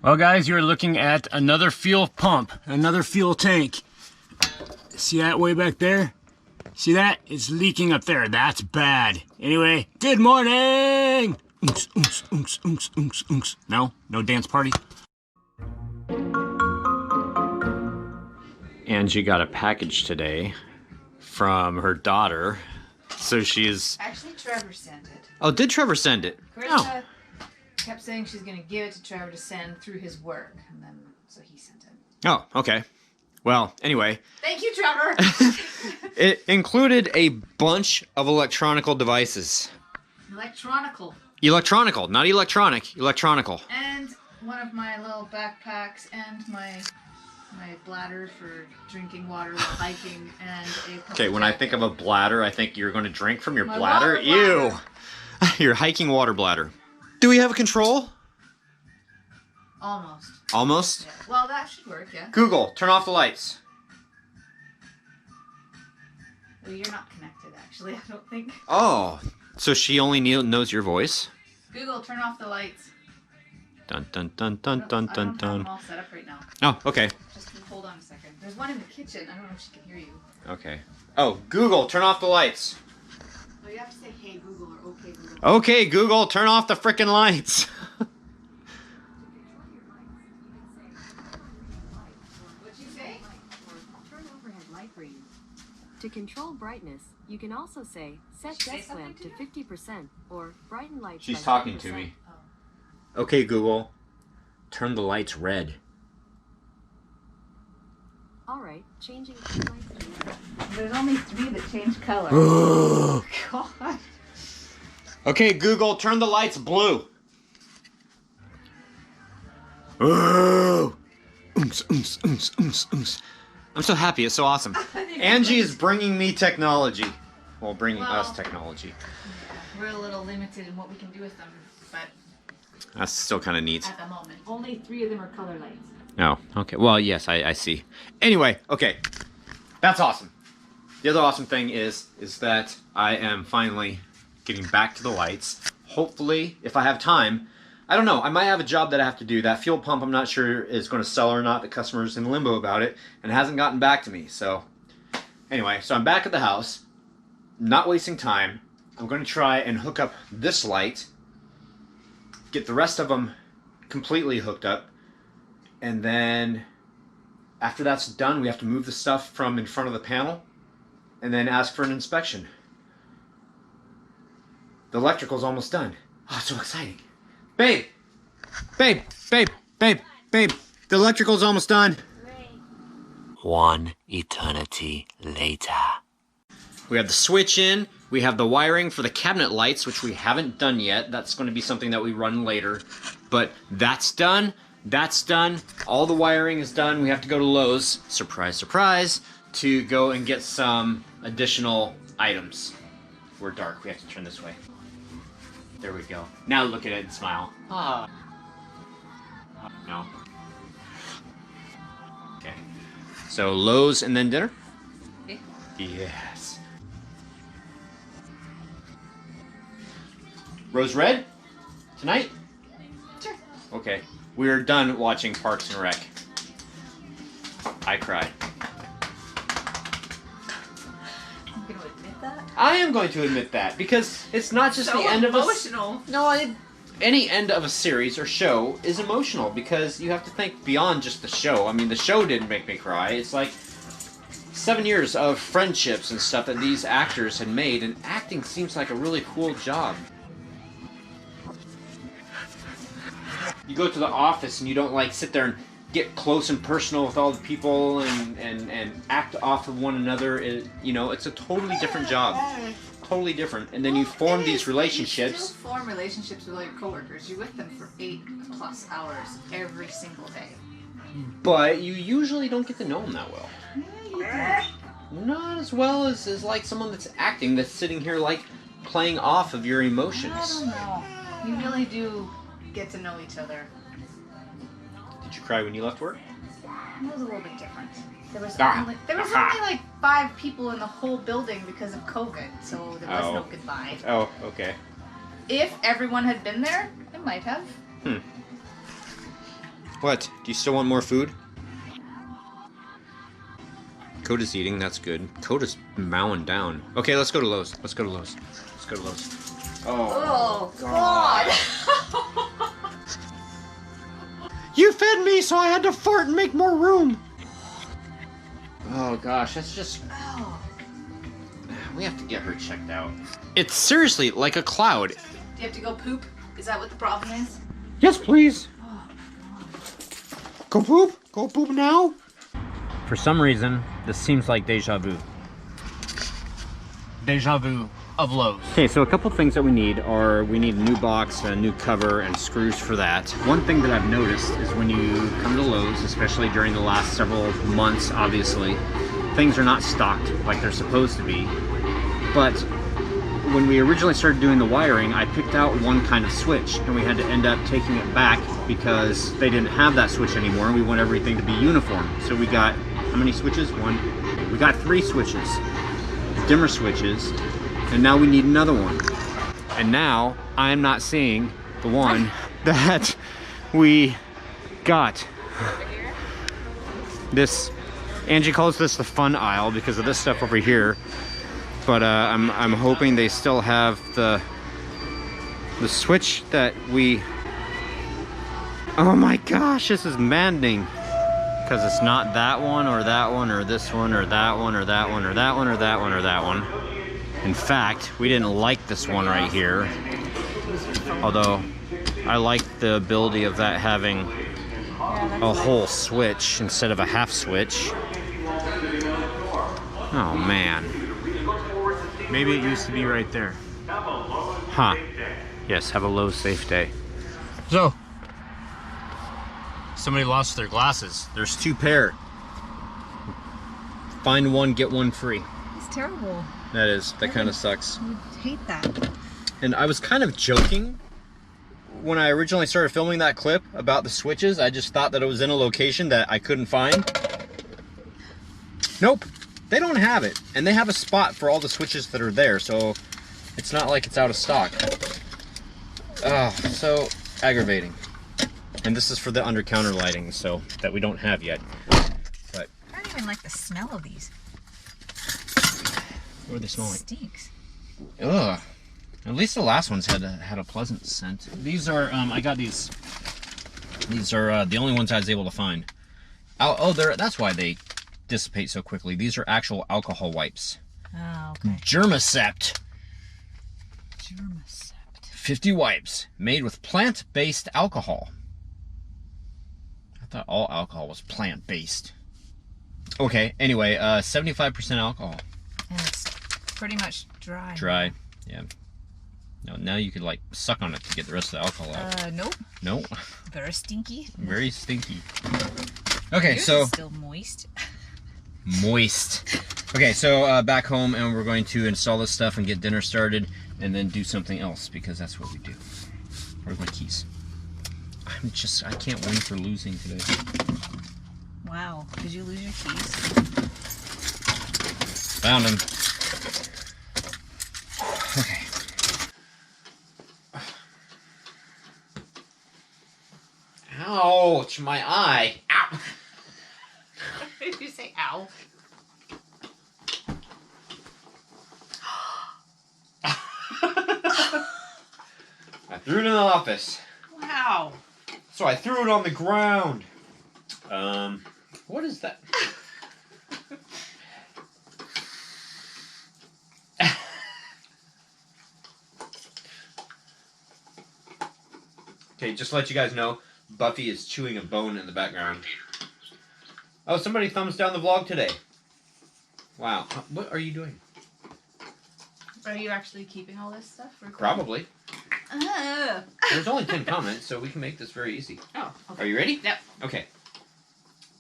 Well guys, you're looking at another fuel pump, another fuel tank. See that way back there? See that? It's leaking up there. That's bad. Anyway, good morning! Oonks, oonks, oonks, oonks, oonks, oonks. No? No dance party? Angie got a package today from her daughter. So she's... Actually, Trevor sent it. Oh, did Trevor send it? Carissa kept saying she's going to give it to Trevor to send through his work. And then, so he sent it. Oh, okay. Well, anyway. Thank you, Trevor! It included a bunch of electronical devices. Electronical, not electronic, electronical. And one of my little backpacks and my bladder for drinking water while hiking and a Okay, when I think of a bladder, I think you're going to drink from your My bladder. water bladder. Ew! Your hiking water bladder. Do we have a control? Almost. Almost? Yeah. Well, that should work, yeah. Google, turn off the lights. Well, you're not connected, actually, I don't think. Oh, so she only knows your voice? Google, turn off the lights. Dun dun dun dun dun dun I don't have dun. them all set up right now. Oh, okay. Just hold on a second. There's one in the kitchen. I don't know if she can hear you. Okay. Oh, Google, turn off the lights. Oh, you have to say, hey, Google, or okay, Google. Okay, Google, turn off the frickin' lights. What'd you say? Turn overhead light for you. To control brightness, you can also say set desk lamp to 50% or brighten lights. She's by talking 50%. to me. Oh. Okay, Google, turn the lights red. All right, changing to light green. There's only 3 that change color. God. Okay, Google, turn the lights blue. Oh. Oomps, oomps, oomps, oomps, oomps. I'm so happy. It's so awesome. Angie is bringing me technology. Well, bringing us technology. We're a little limited in what we can do with them, but That's still kind of neat. at the moment. Only 3 of them are color lights. Oh, okay. Well, yes, I see. Anyway, okay. That's awesome. The other awesome thing is that I am finally getting back to the lights. Hopefully, if I have time, I don't know, I might have a job that I have to do. That fuel pump, I'm not sure is going to sell or not. The customer's in limbo about it and hasn't gotten back to me. So, anyway, so I'm back at the house, not wasting time. I'm going to try and hook up this light, get the rest of them completely hooked up, and then after that's done, we have to move the stuff from in front of the panel and then ask for an inspection. The electrical's almost done. Oh, it's so exciting. Babe! Babe! Babe! Babe! Babe! The electrical's almost done. One eternity later. We have the switch in. We have the wiring for the cabinet lights, which we haven't done yet. That's going to be something that we run later. But that's done. That's done. All the wiring is done. We have to go to Lowe's, surprise, surprise, to go and get some additional items. We're dark. We have to turn this way. There we go. Now look at it and smile. Ah. No. Okay. So Lowe's and then dinner? Okay. Yes. Rose red? Tonight? Sure. Okay. We're done watching Parks and Rec. I cried. I'm going to admit that. I am going to admit that because it's not just So the end emotional. of a... No, any end of a series or show is emotional because you have to think beyond just the show. I mean, the show didn't make me cry. It's like 7 years of friendships and stuff that these actors had made, and acting seems like a really cool job. You go to the office and you don't like sit there and get close and personal with all the people and act off of one another. You know, it's a totally different job. Totally different. And then you form these relationships. You still form relationships with all your coworkers. You're with them for 8+ hours every single day. But you usually don't get to know them that well. Yeah, you do. Not as well as like someone that's acting, that's sitting here like playing off of your emotions. I don't know. You really do get to know each other. Did you cry when you left work? It was a little bit different. There was Ah. only like 5 people in the whole building because of COVID, so there was no goodbye. Oh, okay. If everyone had been there, it might have. What? Do you still want more food? Coda's eating, that's good. Coda's mowing down. Okay, let's go to Lowe's. Let's go to Lowe's. Let's go to Lowe's. Oh, God. You fed me, so I had to fart and make more room. Oh gosh, that's just... Oh. We have to get her checked out. It's seriously like a cloud. Do you have to go poop? Is that what the problem is? Yes, please. Oh, God. Go poop. Go poop now. For some reason, this seems like deja vu. Deja vu of Lowe's. Okay, so a couple things that we need are, we need a new box, a new cover, and screws for that. One thing that I've noticed is when you come to Lowe's, especially during the last several months, obviously, things are not stocked like they're supposed to be. But when we originally started doing the wiring, I picked out one kind of switch, and we had to end up taking it back because they didn't have that switch anymore, and we want everything to be uniform. So we got, how many switches? We got 3 switches, dimmer switches, and now we need another one. And now I am not seeing the one that we got. This, Angie calls this the fun aisle because of this stuff over here. But I'm hoping they still have the switch that we... Oh my gosh, this is maddening. Because it's not that one, or that one, or this one, or that one, or that one, or that one, or that one, or that one. In fact, we didn't like this one right here. Although, I like the ability of that having a whole switch instead of a half switch. Oh man. Maybe it used to be right there. Huh. Yes, have a Lowe's safe day. So, somebody lost their glasses. There's 2 pair. Find one, get one free. It's terrible. That is. That kind of sucks. I hate that. And I was kind of joking when I originally started filming that clip about the switches. I just thought that it was in a location that I couldn't find. Nope. They don't have it. And they have a spot for all the switches that are there, so it's not like it's out of stock. Oh, so aggravating. And this is for the under-counter lighting, so that we don't have yet. But I don't even like the smell of these. what do they smell like? Stinks. Ugh. At least the last ones had a pleasant scent. These are I got these. These are the only ones I was able to find. Oh, that's why they dissipate so quickly. These are actual alcohol wipes. Oh, okay. Germacept. Germacept. 50 wipes made with plant-based alcohol. I thought all alcohol was plant-based. Okay, anyway, 75% alcohol. And it's pretty much dry. Dry, yeah. No, now you could like suck on it to get the rest of the alcohol out. Nope. Nope. Very stinky. Very stinky. Okay, Yours so is still moist. moist. Okay, so back home, and we're going to install this stuff and get dinner started, and then do something else because that's what we do. Where's my keys? I can't win for losing today. Wow. Did you lose your keys? Found them. Okay. Ouch, my eye. Ow. Did you say ow? I threw it in the office. Wow. So I threw it on the ground. What is that? Okay, just to let you guys know, Buffy is chewing a bone in the background. Oh, somebody thumbs down the vlog today. Wow. What are you doing? Are you actually keeping all this stuff recorded? Probably. Oh. There's only 10 comments, so we can make this very easy. Oh, okay. Are you ready? Yep. Okay.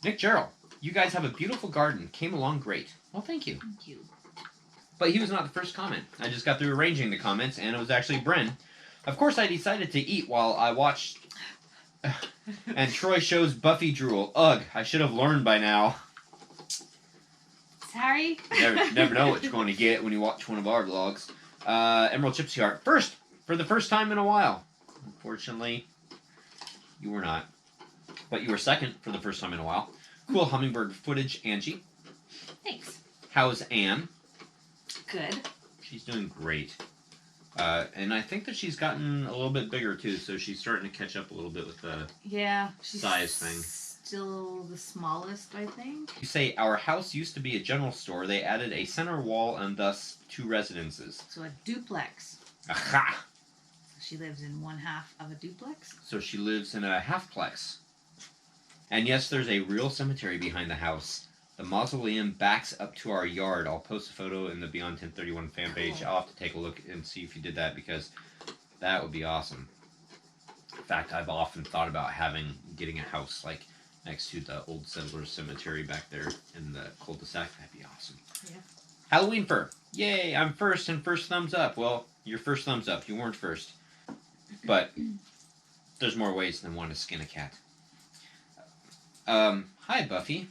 Nick Gerald, you guys have a beautiful garden. Came along great. Well, thank you. Thank you. But he was not the first comment. I just got through arranging the comments, and it was actually Bren. Of course, I decided to eat while I watched... and Troy shows Buffy drool. Ugh, I should have learned by now. Sorry. Never know what you're going to get when you watch one of our vlogs. Emerald Gypsy Heart. For the first time in a while. Unfortunately, you were not. but you were second for the first time in a while. Cool hummingbird footage, Angie. Thanks. How's Anne? Good. She's doing great. And I think that she's gotten a little bit bigger too, so she's starting to catch up a little bit with the she's size thing. Still the smallest, I think. You say, our house used to be a general store. They added a center wall and thus 2 residences. So a duplex. Aha! So she lives in one half of a duplex? So she lives in a halfplex. And yes, there's a real cemetery behind the house. The mausoleum backs up to our yard. I'll post a photo in the Beyond 1031 fan page. I'll have to take a look and see if you did that, because that would be awesome. In fact, I've often thought about getting a house like next to the old settlers cemetery back there in the cul-de-sac. That'd be awesome. Yeah. Halloween fur. Yay, I'm first and first thumbs up. Well, your first thumbs up. You weren't first. But there's more ways than one to skin a cat. Hi, Buffy.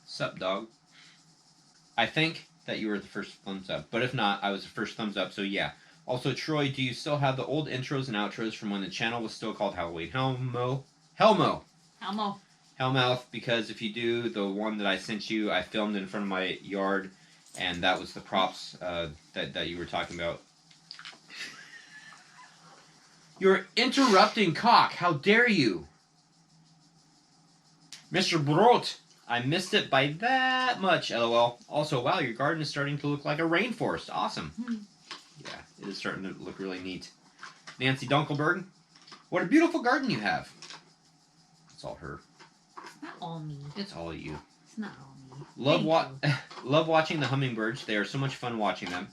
Sup, dog? I think that you were the first thumbs up, but if not, I was the first thumbs up, so yeah. Also, Troy, do you still have the old intros and outros from when the channel was still called HalloweenHellmouth? Hellmouth, because if you do, the one that I sent you, I filmed in front of my yard, and that was the props that you were talking about. You're interrupting, cock! How dare you! Mr. Brot! I missed it by that much, lol. Also, wow, your garden is starting to look like a rainforest. Awesome. Yeah, it is starting to look really neat. Nancy Dunkelberg, what a beautiful garden you have. It's all her. It's not all me. It's all you. It's not all me. Love watching the hummingbirds. They are so much fun watching them.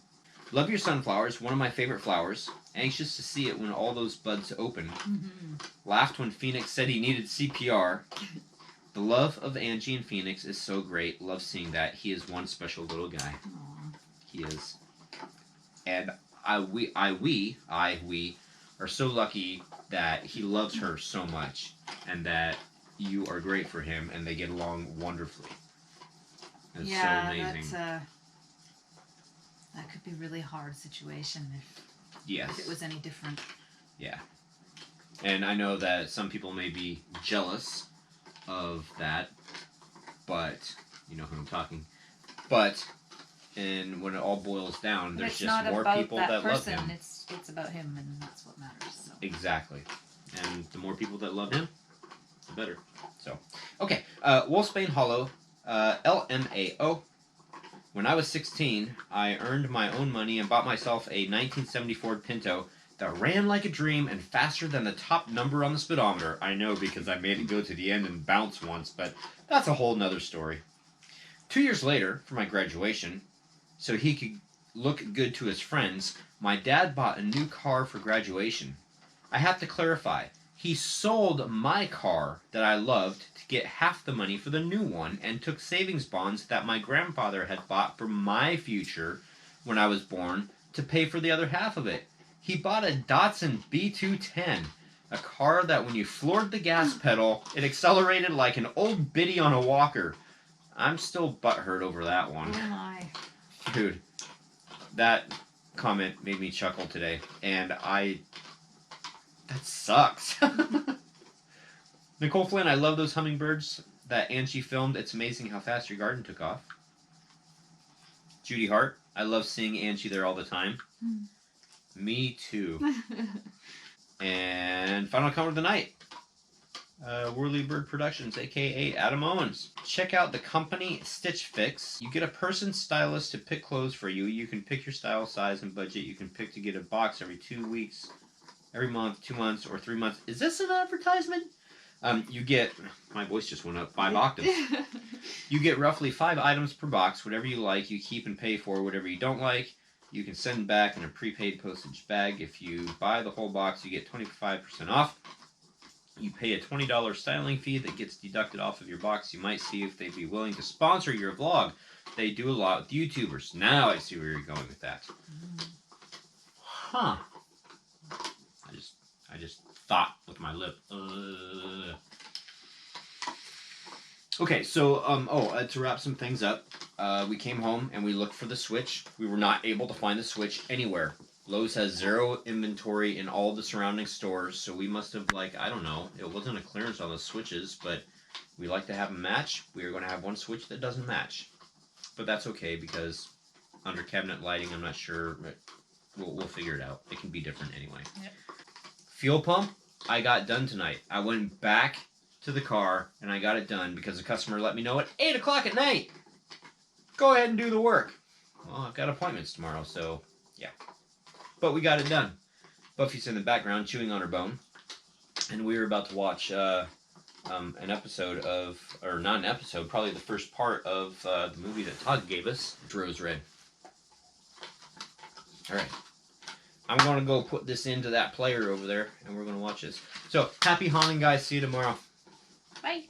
Love your sunflowers, one of my favorite flowers. Anxious to see it when all those buds open. Laughed when Phoenix said he needed CPR. The love of Angie and Phoenix is so great. Love seeing that. He is one special little guy. Aww. He is. And we are so lucky that he loves her so much, and that you are great for him, and they get along wonderfully. It's so amazing. That could be a really hard situation if it was any different. Yeah. And I know that some people may be jealous of that, but you know who I'm talking. But and when it all boils down, there's just more people that love him. It's about him, and that's what matters. So. Exactly. And the more people that love him, the better. So, okay. Wolfsbane Hollow, LMAO. When I was 16, I earned my own money and bought myself a 1970 Ford Pinto that ran like a dream and faster than the top number on the speedometer. I know, because I made it go to the end and bounce once, but that's a whole nother story. 2 years later, for my graduation, so he could look good to his friends, my dad bought a new car for graduation. I have to clarify, he sold my car that I loved to get half the money for the new one, and took savings bonds that my grandfather had bought for my future when I was born to pay for the other half of it. He bought a Datsun B210, a car that when you floored the gas pedal, it accelerated like an old biddy on a walker. I'm still butthurt over that one. Oh my. Dude, that comment made me chuckle today, and that sucks. Nicole Flynn, I love those hummingbirds that Angie filmed. It's amazing how fast your garden took off. Judy Hart, I love seeing Angie there all the time. Me too. And final comment of the night. Whirly Bird Productions, aka Adam Owens. Check out the company Stitch Fix. You get a person stylist to pick clothes for you. You can pick your style, size, and budget. You can pick to get a box every 2 weeks, every month, 2 months, or 3 months. Is this an advertisement? You get, my voice just went up 5 octaves. You get roughly 5 items per box. Whatever you like, you keep and pay for. Whatever you don't like, you can send back in a prepaid postage bag. If you buy the whole box, you get 25% off. You pay a $20 styling fee that gets deducted off of your box. You might see if they'd be willing to sponsor your vlog. They do a lot with YouTubers. Now I see where you're going with that. Huh. I just thought with my lip. Okay, so, to wrap some things up, we came home and we looked for the Switch. We were not able to find the Switch anywhere. Lowe's has 0 inventory in all the surrounding stores, so we must have, like, I don't know, it wasn't a clearance on the switches, but we like to have a match. We are going to have one switch that doesn't match. But that's okay, because under cabinet lighting, I'm not sure. We'll figure it out. It can be different anyway. Yep. Fuel pump, I got done tonight. I went back to the car, and I got it done because the customer let me know at 8 o'clock at night. Go ahead and do the work. Well, I've got appointments tomorrow, so yeah. But we got it done. Buffy's in the background chewing on her bone, and we were about to watch an episode of, or not an episode, probably the first part of the movie that Todd gave us, Rose Red. All right. I'm going to go put this into that player over there, and we're going to watch this. So, happy haunting, guys. See you tomorrow. Bye.